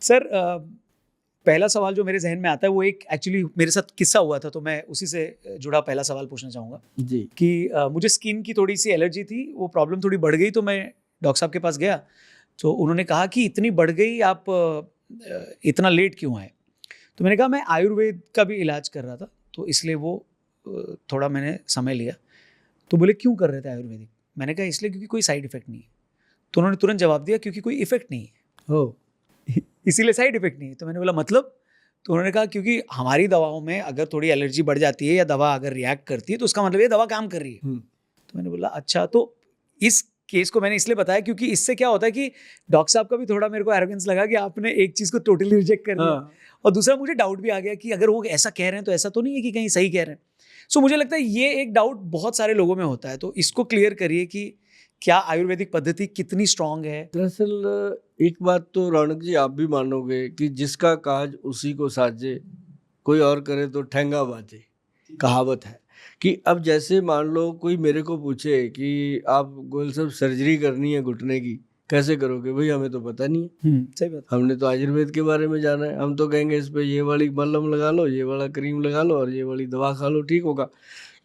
Sir पहला सवाल जो मेरे ज़हन में आता है वो एक एक्चुअली मेरे साथ किस्सा हुआ था, तो मैं उसी से जुड़ा पहला सवाल पूछना चाहूँगा जी। कि मुझे स्किन की थोड़ी-सी एलर्जी थी, वो प्रॉब्लम थोड़ी बढ़ गई, तो मैं डॉक्टर साहब के पास गया, तो उन्होंने कहा कि इतनी बढ़ गई, आप इतना लेट क्यों आए? तो मैंने कहा मैं आयुर्वेद का भी इलाज कर रहा था, तो इसलिए वो थोड़ा मैंने समय लिया। तो बोले क्यों कर रहे थे आयुर्वेदिक? मैंने कहा इसलिए क्योंकि कोई साइड इफ़ेक्ट नहीं है। तो उन्होंने तुरंत जवाब दिया क्योंकि कोई इफ़ेक्ट नहीं है। ओह! इसीलिए साइड इफ़ेक्ट नहीं है। तो मैंने बोला मतलब? तो उन्होंने कहा क्योंकि हमारी दवाओं में अगर थोड़ी एलर्जी बढ़ जाती है या दवा अगर रिएक्ट करती है तो उसका मतलब ये दवा काम कर रही है। हुँ। तो मैंने बोला अच्छा, तो इस केस को मैंने इसलिए बताया क्योंकि इससे क्या होता है कि डॉक्टर साहब का भी थोड़ा मेरे को एरोगेंस लगा कि आपने एक चीज़ को टोटली रिजेक्ट कर दिया। हाँ। और दूसरा मुझे डाउट भी आ गया कि अगर वो ऐसा कह रहे हैं तो ऐसा तो नहीं है कि कहीं सही कह रहे हैं। सो मुझे लगता है ये एक डाउट बहुत सारे लोगों में होता है, तो इसको क्लियर करिए कि क्या आयुर्वेदिक पद्धति कितनी स्ट्रांग है? दरअसल एक बात तो रौनक जी आप भी मानोगे कि जिसका काज उसी को साजे, कोई और करे तो ठेंगा बाजे, कहावत है। कि अब जैसे मान लो कोई मेरे को पूछे कि आप गोयल साहब सर्जरी करनी है घुटने की, कैसे करोगे? भई हमें तो पता नहीं है। सही बात। हमने तो आयुर्वेद के बारे में जाना है। हम तो कहेंगे इस पे ये वाली मलहम लगा लो, ये वाला क्रीम लगा लो और ये वाली दवा खा लो, ठीक होगा।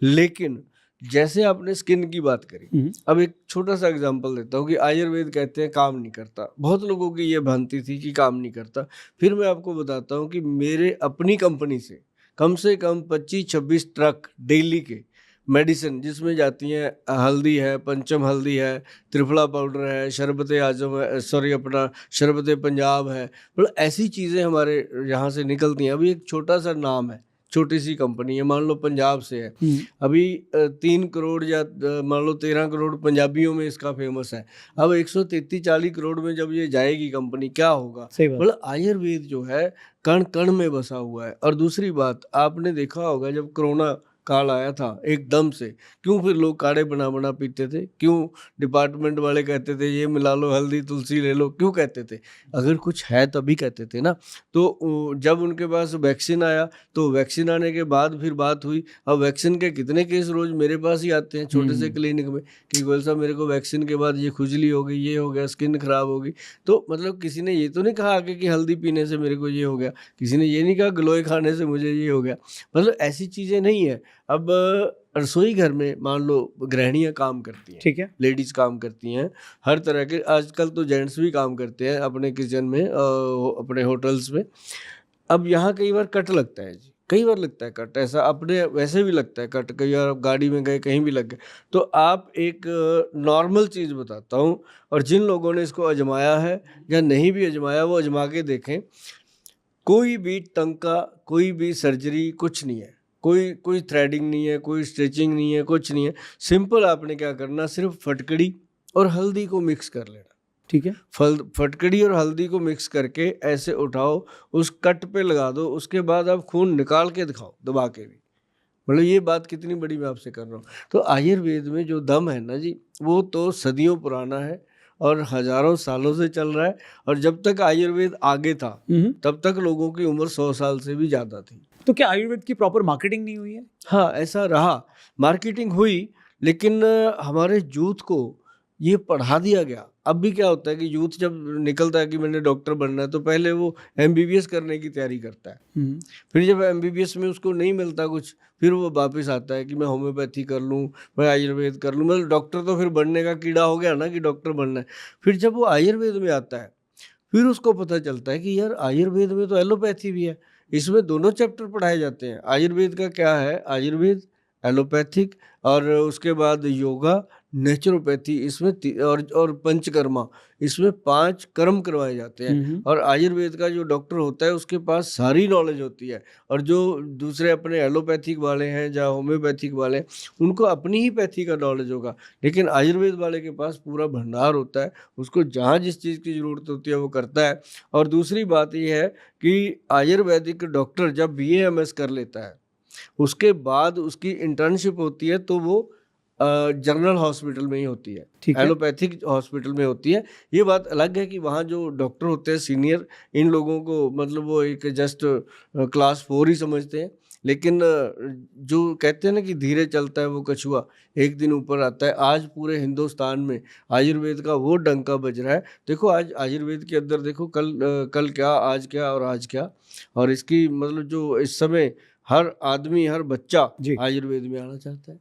लेकिन जैसे आपने स्किन की बात करी, हुँ, अब एक छोटा-सा एग्ज़ाम्पल देता हूँ कि आयुर्वेद कहते हैं काम नहीं करता। बहुत लोगों की ये भ्रांति थी कि काम नहीं करता। फिर मैं आपको बताता हूँ कि मेरे अपनी कंपनी से कम 25-26 ट्रक डेली के मेडिसिन जिसमें जाती हैं हल्दी है, पंचम हल्दी है, त्रिफला पाउडर है, शरबत-ए आज़म है, सॉरी अपना शरबत-ए पंजाब है। मतलब ऐसी चीज़ें हमारे यहाँ से निकलती हैं। अभी एक छोटा-सा नाम है, छोटी-सी कंपनी है, मान लो पंजाब से है। हुँ, अभी 3 करोड़ या मान लो 13 करोड़ पंजाबियों में इसका फेमस है। अब 133-40 करोड़ में जब ये जाएगी कंपनी क्या होगा? सही बात। मतलब आयुर्वेद जो है कण-कण में बसा हुआ है। और दूसरी बात आपने देखा होगा जब कोरोना काल आया था एकदम से, क्यों फिर लोग काढ़े बना-बना पीते थे? क्यों डिपार्टमेंट वाले कहते थे ये मिला लो, हल्दी, तुलसी ले लो, क्यों कहते थे? अगर कुछ है तभी कहते थे ना। तो जब उनके पास वैक्सीन आया तो वैक्सीन आने के बाद फिर बात हुई। अब वैक्सीन के कितने केस रोज मेरे पास ही आते हैं छोटे से हुँ, क्लिनिक में कि गोयल साहब मेरे को वैक्सीन के बाद ये खुजली हो गई, ये हो गया, स्किन खराब हो गई। तो मतलब किसी ने ये तो नहीं कहा आगे कि हल्दी पीने से मेरे को ये हो गया, किसी ने ये नहीं कहा गिलोय खाने से मुझे ये हो गया। मतलब ऐसी चीज़ें नहीं है। अब रसोई घर में मान लो गृहिणियाँ काम करती हैं, ठीक है। लेडीज़ काम करती हैं, हर तरह के आजकल तो जेंट्स भी काम करते हैं अपने किचन में अपने होटल्स में। अब यहाँ कई बार कट लगता है जी, कई बार लगता है कट, ऐसा अपने वैसे भी लगता है कट, कई बार आप गाड़ी में गए कहीं भी लग गए। तो आप एक नॉर्मल चीज़ बताता हूँ और जिन लोगों ने इसको आज़माया है या नहीं भी आज़माया वो आज़मा के देखें। कोई भी टंका, कोई भी सर्जरी कुछ नहीं है। कोई थ्रेडिंग नहीं है, कोई स्टिचिंग नहीं है, कुछ नहीं है। सिंपल आपने क्या करना सिर्फ़ फटकड़ी और हल्दी को मिक्स कर लेना। ठीक है। फल फटकड़ी और हल्दी को मिक्स करके ऐसे उठाओ, उस कट पे लगा दो, उसके बाद आप खून निकाल के दिखाओ, दबा के भी। मतलब ये बात कितनी बड़ी मैं आपसे कर रहा हूँ। तो आयुर्वेद में जो दम है ना जी, वो तो सदियों पुराना है और हज़ारों सालों से चल रहा है और जब तक आयुर्वेद आगे था, हुँ, तब तक लोगों की उम्र 100 साल से भी ज़्यादा थी। तो क्या आयुर्वेद की प्रॉपर मार्केटिंग नहीं हुई है? हाँ, ऐसा रहा, मार्केटिंग हुई लेकिन हमारे यूथ को ये पढ़ा दिया गया। अब भी क्या होता है कि यूथ जब निकलता है कि मैंने डॉक्टर बनना है, तो पहले वो एमबीबीएस करने की तैयारी करता है। हुँ, फिर जब एमबीबीएस में उसको नहीं मिलता कुछ, फिर वो वापस आता है कि मैं होम्योपैथी कर लूँ, मैं आयुर्वेद कर लूँ। मतलब डॉक्टर तो फिर बनने का कीड़ा हो गया ना कि डॉक्टर बनना है। फिर जब वो आयुर्वेद में आता है, फिर उसको पता चलता है कि यार आयुर्वेद में तो एलोपैथी भी है। इसमें दोनों चैप्टर पढ़ाए जाते हैं। आयुर्वेद का क्या है, आयुर्वेद, एलोपैथिक और उसके बाद योगा, नेचुरोपैथी इसमें और पंचकर्मा, इसमें 5 कर्म करवाए जाते हैं। हुँ, हुँ। और आयुर्वेद का जो डॉक्टर होता है उसके पास सारी नॉलेज होती है और जो दूसरे अपने एलोपैथिक वाले हैं या होम्योपैथिक वाले हैं, उनको अपनी ही पैथी का नॉलेज होगा। लेकिन आयुर्वेद वाले के पास पूरा भंडार होता है, उसको जहाँ जिस चीज़ की ज़रूरत होती है वो करता है। और दूसरी बात ये है कि आयुर्वेदिक डॉक्टर जब बीएएमएस कर लेता है, उसके बाद उसकी इंटर्नशिप होती है तो वो जनरल हॉस्पिटल में ही होती है, ठीक है। एलोपैथिक हॉस्पिटल में होती है। ये बात अलग है कि वहाँ जो डॉक्टर होते हैं सीनियर, इन लोगों को मतलब वो एक जस्ट क्लास 4 ही समझते हैं। लेकिन जो कहते हैं ना कि धीरे चलता है वो कछुआ, एक दिन ऊपर आता है। आज पूरे हिंदुस्तान में आयुर्वेद का वो डंका बज रहा है। देखो आज आयुर्वेद के अंदर देखो कल क्या, आज क्या और आज क्या, और इसकी मतलब जो इस समय हर आदमी, हर बच्चा जी। आयुर्वेद में आना चाहता है।